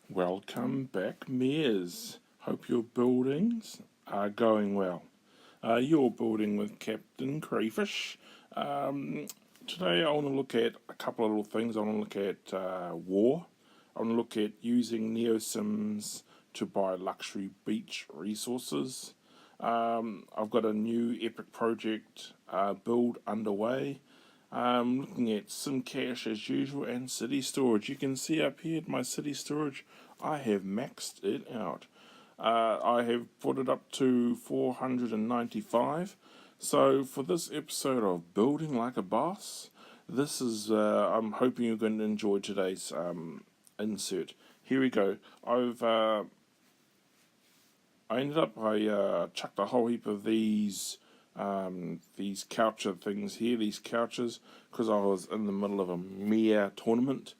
Welcome back, Mayors. Hope your buildings are going well. You're building with Captain Crayfish. Um, Today I want to look at a couple of little things. I want to look at war. I want to look at using NeoSims to buy luxury beach resources. I've got a new epic project build underway. Looking at SimCache as usual and city storage. You can see up here my city storage, I have maxed it out. I have put it up to 495. So for this episode of Building Like a Boss, this is I'm hoping you're going to enjoy today's insert. Here we go. I chucked a whole heap of these coucher things here, these couches, because I was in the middle of a mere tournament,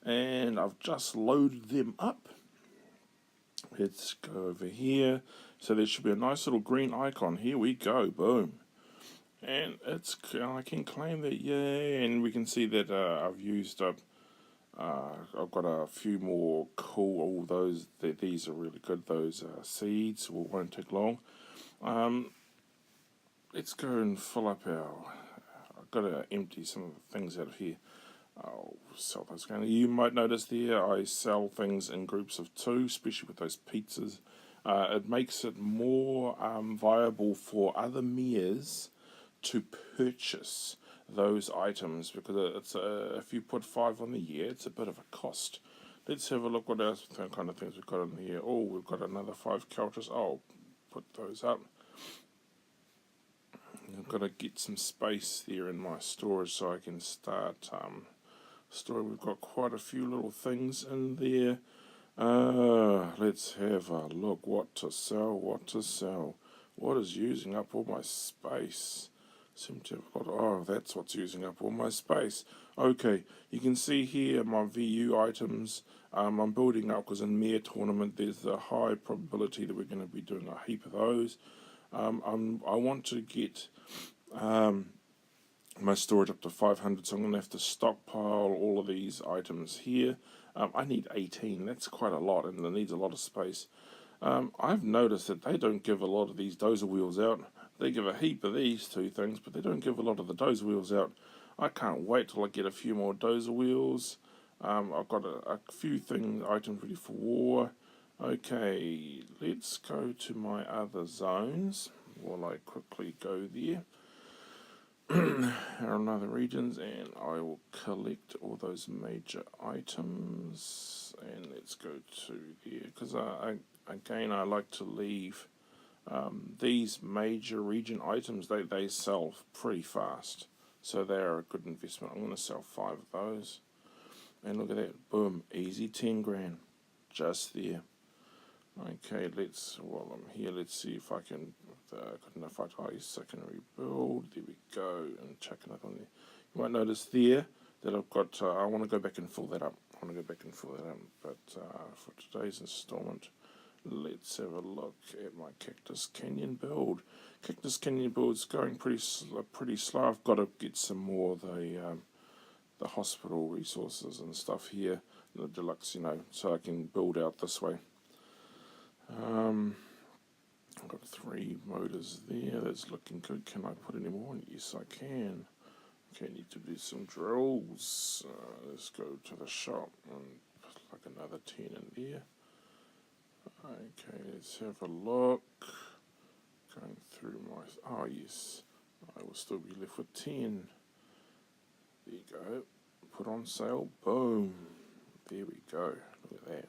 and I've just loaded them up. Let's go over here. So there should be a nice little green icon. Here we go, boom. And I can claim that, yay, and we can see that I've used up. I've got a few more cool. These are really good. Those seeds won't take long. Let's go and fill up I've got to empty some of the things out of here. I'll sell those again. You might notice there I sell things in groups of two, especially with those pizzas. It makes it more viable for other mayors to purchase those items, because if you put 5 on the year, it's a bit of a cost. Let's have a look what else kind of things we've got in here. Oh, we've got another 5 couches. I'll put those up. I've got to get some space there in my storage so I can start storing. We've got quite a few little things in there. Let's have a look. What to sell? What is using up all my space? Seem to have got, that's what's using up all my space. Okay, you can see here my VU items. I'm building up because in Mare Tournament there's a high probability that we're going to be doing a heap of those. I want to get my storage up to 500, so I'm going to have to stockpile all of these items here. I need 18, that's quite a lot, and it needs a lot of space. I've noticed that they don't give a lot of these dozer wheels out. They give a heap of these two things, but they don't give a lot of the dozer wheels out. I can't wait till I get a few more dozer wheels. I've got a few items ready for war. Okay, let's go to my other zones while I quickly go there. Our other regions, and I will collect all those major items, and let's go to there, because I like to leave these major region items. They sell pretty fast, so they are a good investment. I'm going to sell 5 of those, and look at that, boom, easy 10 grand just there. Okay, while I'm here, let's see if I can, got enough items I can rebuild. There we go, and chuck another one there. You might notice there that I've got, I want to go back and fill that up. But for today's installment, let's have a look at my Cactus Canyon build. Cactus Canyon build's going pretty slow. I've got to get some more of the hospital resources and stuff here, the deluxe, so I can build out this way. I've got 3 motors there. That's looking good. Can I put any more in? Yes, I can. Okay, need to do some drills. Let's go to the shop and put like another 10 in there. Okay, let's have a look. Going through my... yes. I will still be left with 10. There you go. Put on sale. Boom. There we go. Look at that.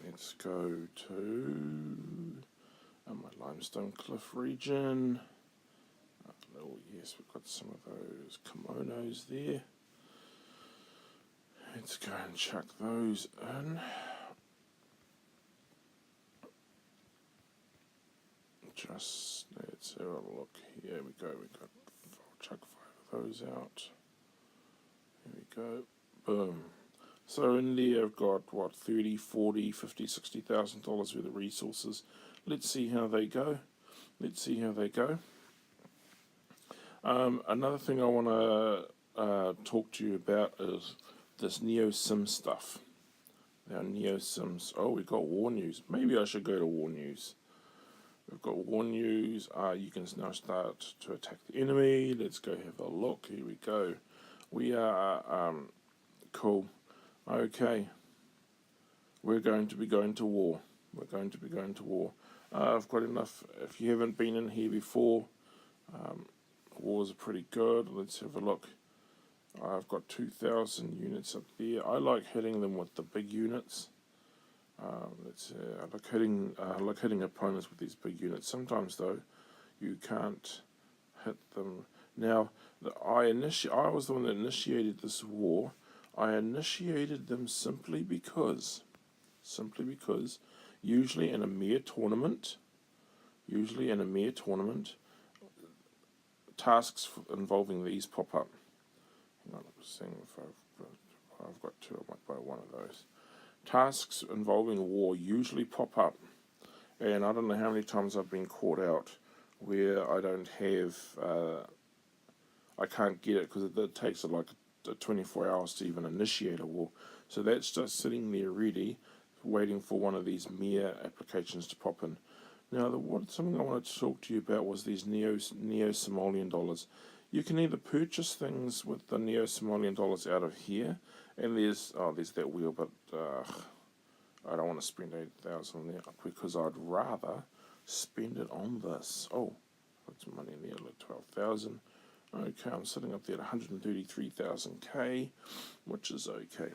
Let's go to my limestone cliff region. Yes, we've got some of those kimonos there. Let's go and chuck those in. Let's have a look. Here we go. I'll chuck 5 of those out. Here we go. Boom. So in there I've got, $30, $40, $50, $60,000 worth of resources. Let's see how they go. Another thing I want to talk to you about is this NeoSim stuff. our Neo-Sims. Oh, we got war news. Maybe I should go to war news. We've got war news. You can now start to attack the enemy. Let's go have a look. Here we go. We are, cool. Okay. We're going to be going to war. We're going to be going to war. I've got enough. If you haven't been in here before, wars are pretty good. Let's have a look. I've got 2,000 units up there. I like hitting them with the big units. I like hitting opponents with these big units. Sometimes though, you can't hit them. Now, I was the one that initiated this war. I initiated them simply because, usually in a mere tournament, tasks involving these pop up. Hang on, I'm seeing if I've got two. I might buy one of those. Tasks involving war usually pop up, and I don't know how many times I've been caught out where I don't have, I can't get it because it takes like 24 hours to even initiate a war. So that's just sitting there ready, waiting for one of these mere applications to pop in. Now, something I wanted to talk to you about was these Neo-Somalian dollars. You can either purchase things with the Neo-Somalian dollars out of here, and there's that wheel, but I don't want to spend 8,000 on that because I'd rather spend it on this. Oh, put some money in there, like 12,000. Okay, I'm sitting up there at 133,000k, which is okay.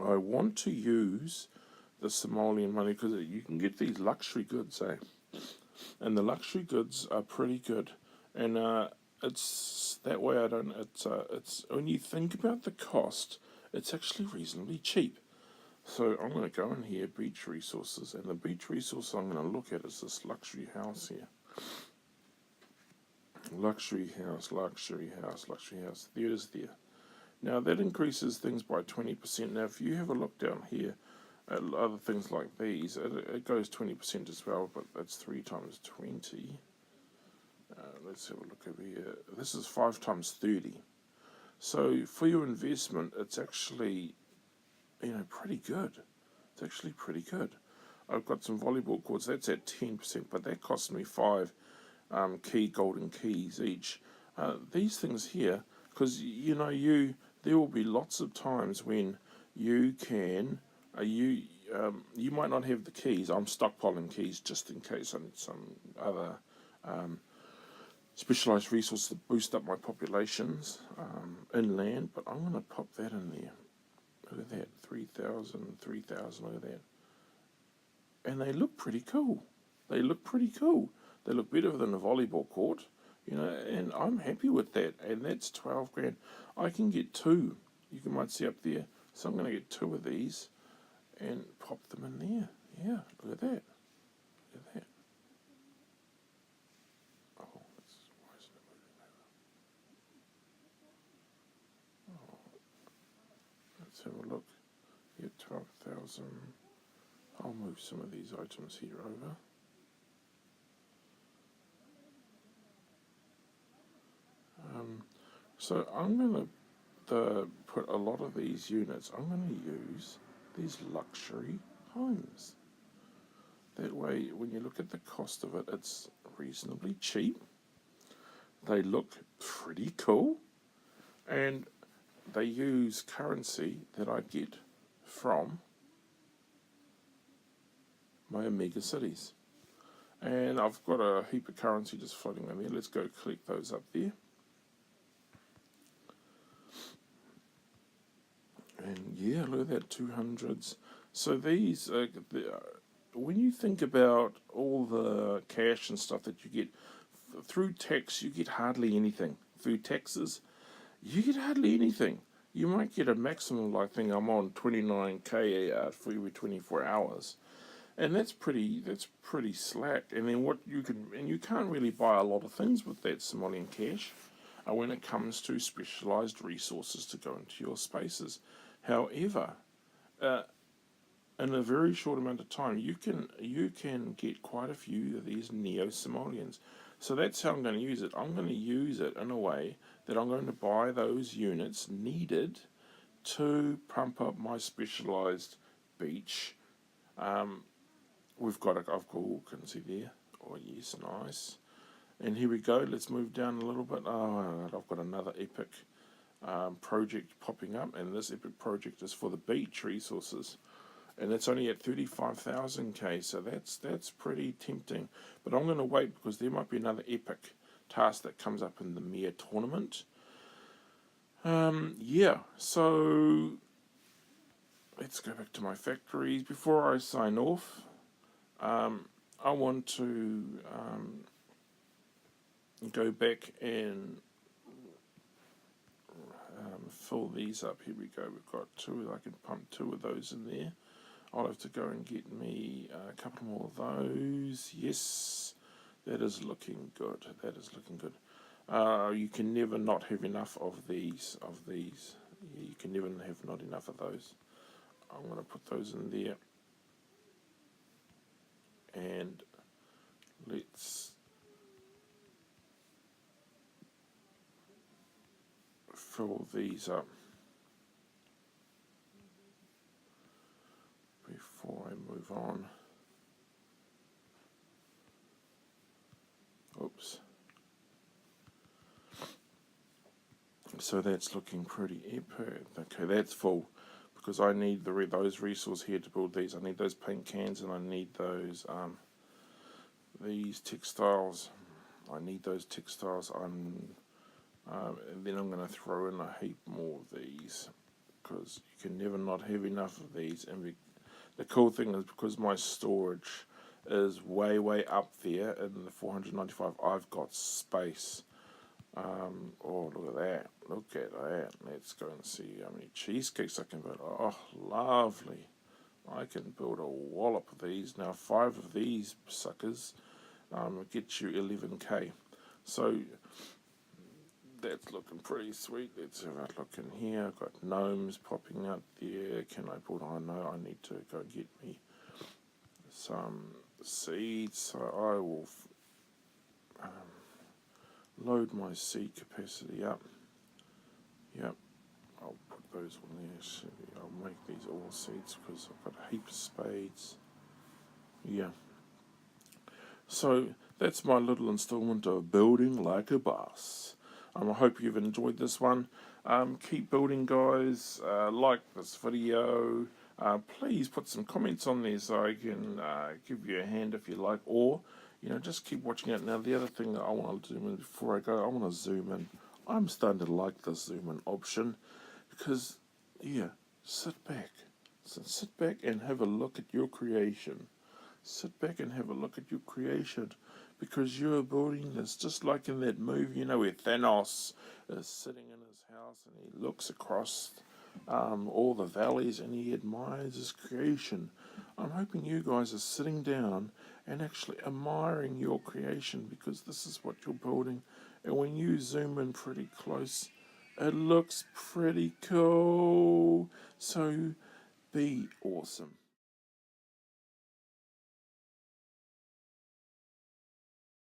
I want to use the Somalian money because you can get these luxury goods, and the luxury goods are pretty good, and it's that way. It's when you think about the cost, it's actually reasonably cheap. So I'm going to go in here, beach resources, and the beach resource I'm going to look at is this luxury house here. Luxury house. There it is there. Now that increases things by 20%. Now if you have a look down here at other things like these, it goes 20% as well, but that's 3 times 20. Let's have a look over here. This is 5 times 30. So for your investment, it's actually, pretty good. It's actually pretty good. I've got some volleyball courts. That's at 10%, but that cost me 5 golden keys each. These things here, because there will be lots of times when you can you might not have the keys. I'm stockpiling keys just in case I need some other specialised resources to boost up my populations inland, but I'm going to pop that in there. Look at that, 3,000, look at that. And they look pretty cool. They look better than a volleyball court, and I'm happy with that. And that's 12 grand. I can get 2. You might see up there. So I'm going to get 2 of these and pop them in there. Yeah, look at that. Look at that. Oh, why isn't it moving over? Oh, let's have a look. Yeah, 12,000. I'll move some of these items here over. So I'm going to put a lot of these units, I'm going to use these luxury homes. That way, when you look at the cost of it, it's reasonably cheap. They look pretty cool. And they use currency that I get from my Omega cities. And I've got a heap of currency just floating in there. Let's go collect those up there. And yeah, look at that, 200s. So these, when you think about all the cash and stuff that you get, through tax you get hardly anything. Through taxes, you get hardly anything. You might get a maximum, I think I'm on 29k for every 24 hours. And that's pretty slack. And then you can't really buy a lot of things with that Somalian cash when it comes to specialised resources to go into your spaces. However, in a very short amount of time, you can get quite a few of these Neo-Somalians. So that's how I'm going to use it. I'm going to use it in a way that I'm going to buy those units needed to pump up my specialised beach. We've got I've got, oh, can see there. Oh yes, nice. And here we go. Let's move down a little bit. Oh, I've got another epic project popping up, and this epic project is for the beach resources, and it's only at 35,000k. So that's pretty tempting. But I'm going to wait because there might be another epic task that comes up in the Mere tournament. Yeah. So let's go back to my factories before I sign off. I want to go back and fill these up. Here we go. We've got two. I can pump two of those in there. I'll have to go and get me a couple more of those. Yes, that is looking good. That is looking good. You can never not have enough of these. Yeah, you can never have not enough of those. I'm going to put those in there. And let's fill these up before I move on. Oops. So that's looking pretty epic. Okay, that's full because I need those resources here to build these. I need those paint cans and I need those these textiles. I need those textiles. And then I'm going to throw in a heap more of these because you can never not have enough of these. And the cool thing is because my storage is way up there in the 495, I've got space. Oh, look at that. Look at that. Let's go and see how many cheesecakes I can build. Oh, lovely. I can build a wallop of these. Now, 5 of these suckers get you 11k. So, that's looking pretty sweet. Let's have a look in here. I've got gnomes popping out there. Can I build? Oh, no, I need to go get me some seeds. So, I will load my seed capacity up. Yep, I'll put those on there. So I'll make these all seeds because I've got a heap of spades. Yeah. So that's my little installment of building like a boss. I hope you've enjoyed this one. Keep building, guys. Like this video. Please put some comments on there so I can give you a hand if you like, or just keep watching it. Now, the other thing that I want to zoom in before I go, I want to zoom in. I'm starting to like the zoom in option because, yeah, sit back and have a look at your creation. Sit back and have a look at your creation because you're building this just like in that movie, where Thanos is sitting in his house and he looks across all the valleys and he admires his creation. I'm hoping you guys are sitting down and actually admiring your creation because this is what you're building, and when you zoom in pretty close it looks pretty cool. So be awesome.